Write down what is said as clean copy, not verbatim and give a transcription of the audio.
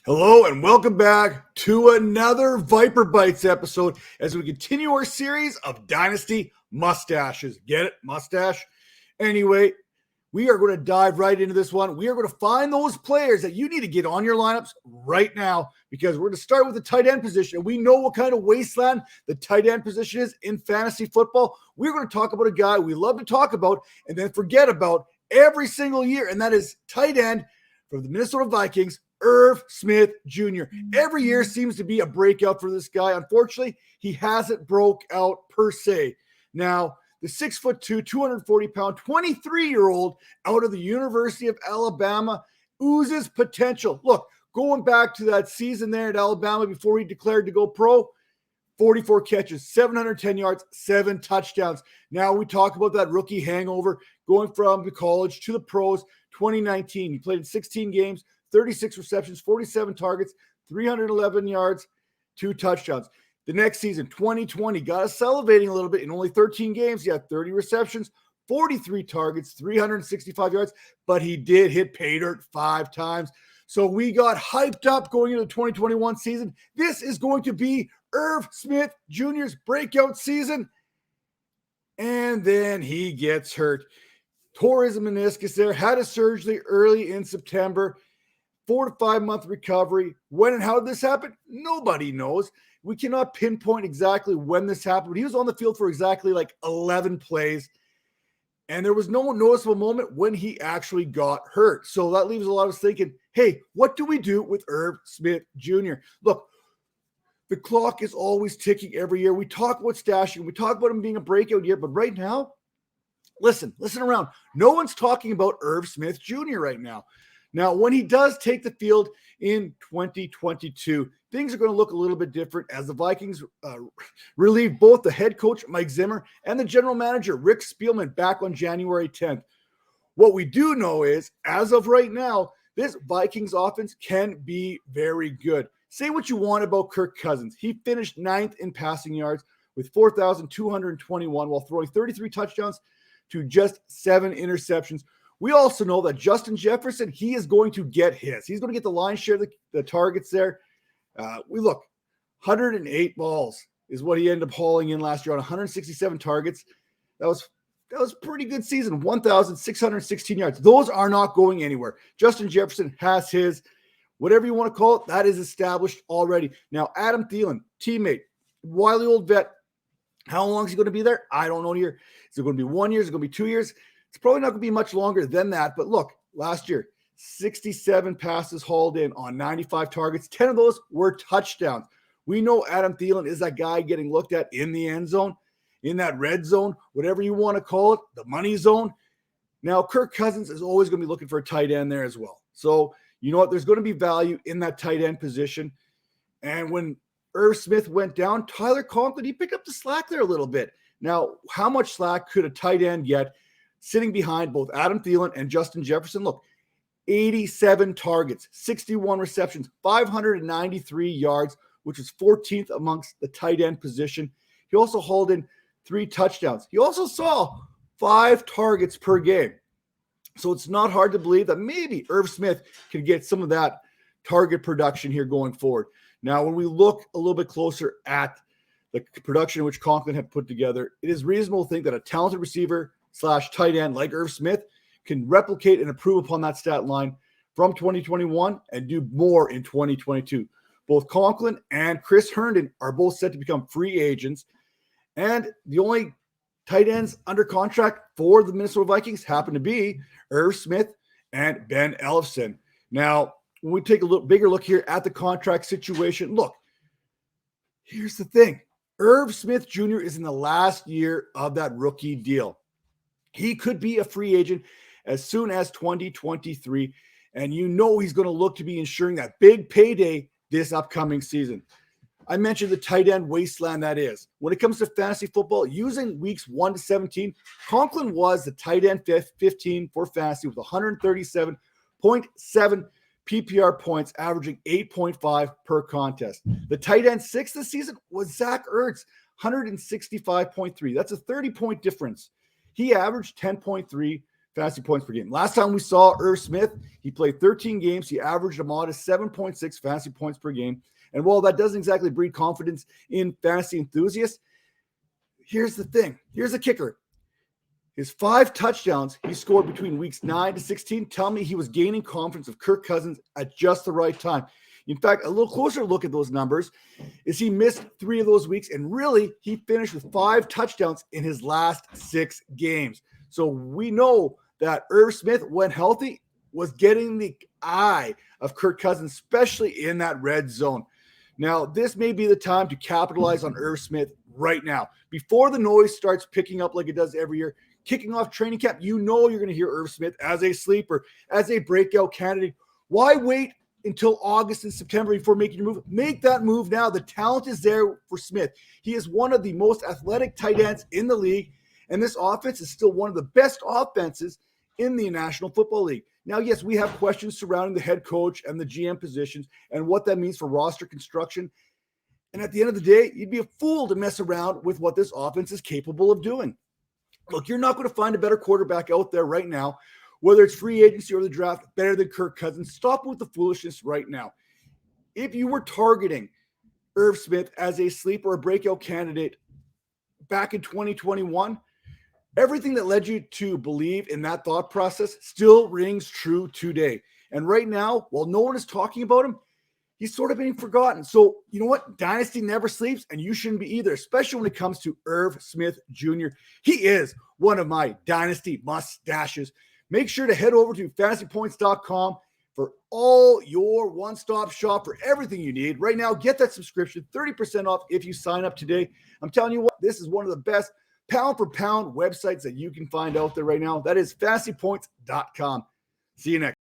Hello and welcome back to another Viper Bites episode as we continue our series of Dynasty mustaches. Get it? Mustache? Anyway, we are going to dive right into this one. We are going to find those players that you need to get on your lineups right now because we're going to start with the tight end position. And we know what kind of wasteland the tight end position is in fantasy football. We're going to talk about a guy we love to talk about and then forget about every single year, and that is tight end from the Minnesota Vikings, Irv Smith Jr. Every year seems to be a breakout for this guy. Unfortunately, he hasn't broke out per se. Now, the 6'2", 240-pound, 23-year-old out of the University of Alabama oozes potential. Look, going back to that season there at Alabama before he declared to go pro, 44 catches, 710 yards, 7 touchdowns. Now we talk about that rookie hangover going from the college to the pros. 2019, he played in 16 games, 36 receptions, 47 targets, 311 yards, 2 touchdowns. The next season, 2020, got us salivating a little bit. In only 13 games, he had 30 receptions, 43 targets, 365 yards, but he did hit pay dirt 5 times. So we got hyped up going into the 2021 season. This is going to be Irv Smith Jr.'s breakout season. And then he gets hurt. Tore his meniscus there, had a surgery early in September. 4 to 5 month recovery. When and how did this happen? Nobody knows. We cannot pinpoint exactly when this happened, but he was on the field for exactly like 11 plays. And there was no noticeable moment when he actually got hurt. So that leaves a lot of us thinking, hey, what do we do with Irv Smith Jr.? Look, the clock is always ticking every year. We talk about stashing. We talk about him being a breakout year. But right now, listen around. No one's talking about Irv Smith Jr. right now. Now, when he does take the field in 2022, things are going to look a little bit different as the Vikings relieve both the head coach, Mike Zimmer, and the general manager, Rick Spielman, back on January 10th. What we do know is, as of right now, this Vikings offense can be very good. Say what you want about Kirk Cousins. He finished 9th in passing yards with 4,221 while throwing 33 touchdowns to just 7 interceptions. We also know that Justin Jefferson, he is going to get his. He's going to get the lion's share of the targets there. We look, 108 balls is what he ended up hauling in last year on 167 targets. That was a pretty good season, 1,616 yards. Those are not going anywhere. Justin Jefferson has his, whatever you want to call it, that is established already. Now, Adam Thielen, teammate, wily old vet. How long is he going to be there? I don't know here. Is it going to be 1 year? Is it going to be 2 years? It's probably not going to be much longer than that. But look, last year, 67 passes hauled in on 95 targets. 10 of those were touchdowns. We know Adam Thielen is that guy getting looked at in the end zone, in that red zone, whatever you want to call it, the money zone. Now, Kirk Cousins is always going to be looking for a tight end there as well. So, you know what? There's going to be value in that tight end position. And when Irv Smith went down, Tyler Conklin, he picked up the slack there a little bit. Now, how much slack could a tight end get sitting behind both Adam Thielen and Justin Jefferson? Look, 87 targets, 61 receptions, 593 yards, which is 14th amongst the tight end position. He also hauled in 3 touchdowns. He also saw 5 targets per game. So it's not hard to believe that maybe Irv Smith can get some of that target production here going forward. Now, when we look a little bit closer at the production which Conklin had put together, it is reasonable to think that a talented receiver / tight end like Irv Smith can replicate and improve upon that stat line from 2021 and do more in 2022. Both Conklin and Chris Herndon are both set to become free agents. And the only tight ends under contract for the Minnesota Vikings happen to be Irv Smith and Ben Ellefson. Now, when we take a bigger look here at the contract situation, look, here's the thing. Irv Smith Jr. is in the last year of that rookie deal. He could be a free agent as soon as 2023, and you know he's going to look to be ensuring that big payday this upcoming season. I mentioned the tight end wasteland that is. When it comes to fantasy football, using weeks 1 to 17, Conklin was the tight end 15 for fantasy with 137.7 PPR points, averaging 8.5 per contest. The tight end 6 this season was Zach Ertz, 165.3. That's a 30-point difference. He averaged 10.3 fantasy points per game. Last time we saw Irv Smith, he played 13 games. He averaged a modest 7.6 fantasy points per game. And while that doesn't exactly breed confidence in fantasy enthusiasts, here's the thing. Here's the kicker. His 5 touchdowns he scored between weeks 9 to 16 tell me he was gaining confidence of Kirk Cousins at just the right time. In fact, a little closer look at those numbers is he missed 3 of those weeks, and really he finished with 5 touchdowns in his last 6 games. So we know that Irv Smith, when healthy, was getting the eye of Kirk Cousins, especially in that red zone. Now, this may be the time to capitalize on Irv Smith right now. Before the noise starts picking up like it does every year, kicking off training camp, you know you're going to hear Irv Smith as a sleeper, as a breakout candidate. Why wait until August and September before making your move? Make that move now. The talent is there for Smith. He is one of the most athletic tight ends in the league, and this offense is still one of the best offenses in the National Football League. Now, yes, we have questions surrounding the head coach and the GM positions and what that means for roster construction. And at the end of the day, you'd be a fool to mess around with what this offense is capable of doing. Look, you're not going to find a better quarterback out there right now, whether it's free agency or the draft, better than Kirk Cousins. Stop with the foolishness right now. If you were targeting Irv Smith as a sleeper or breakout candidate back in 2021, everything that led you to believe in that thought process still rings true today. And right now, while no one is talking about him, he's sort of being forgotten. So, you know what? Dynasty never sleeps, and you shouldn't be either, especially when it comes to Irv Smith Jr. He is one of my Dynasty mustaches. Make sure to head over to fantasypoints.com for all your one-stop shop for everything you need. Right now, get that subscription, 30% off if you sign up today. I'm telling you what, this is one of the best pound-for-pound websites that you can find out there right now. That is fantasypoints.com. See you next.